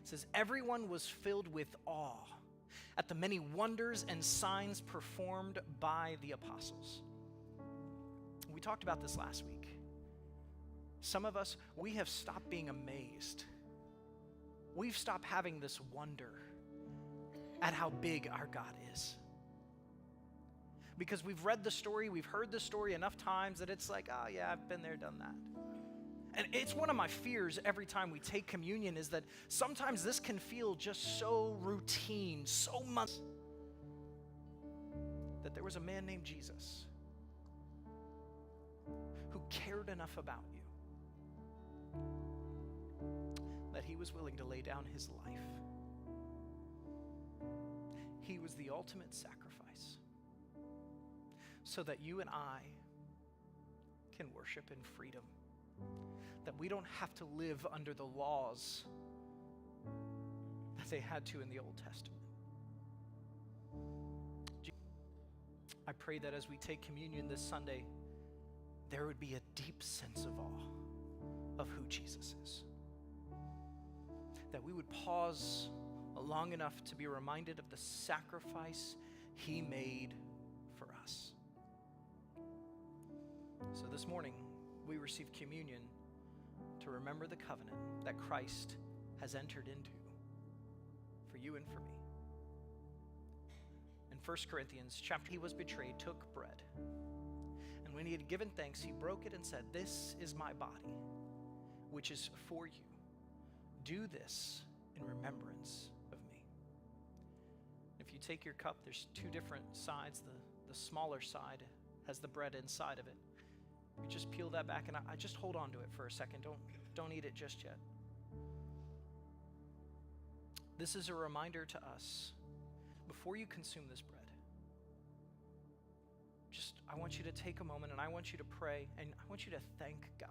It says, everyone was filled with awe at the many wonders and signs performed by the apostles. We talked about this last week. Some of us, we have stopped being amazed. We've stopped having this wonder at how big our God is. Because we've read the story, we've heard the story enough times that it's like, oh yeah, I've been there, done that. And it's one of my fears every time we take communion is that sometimes this can feel just so routine, so much, that there was a man named Jesus who cared enough about you that he was willing to lay down his life. He was the ultimate sacrifice so that you and I can worship in freedom, that we don't have to live under the laws that they had to in the Old Testament. I pray that as we take communion this Sunday, there would be a deep sense of awe of who Jesus is. That we would pause long enough to be reminded of the sacrifice he made for us. So this morning, we receive communion to remember the covenant that Christ has entered into for you and for me. In 1 Corinthians chapter, he was betrayed, took bread, and when he had given thanks, he broke it and said, "This is my body, which is for you. Do this in remembrance of me." If you take your cup, there's two different sides. The smaller side has the bread inside of it. You just peel that back, and I just hold on to it for a second. Don't eat it just yet. This is a reminder to us, before you consume this bread, I want you to take a moment and I want you to pray and I want you to thank God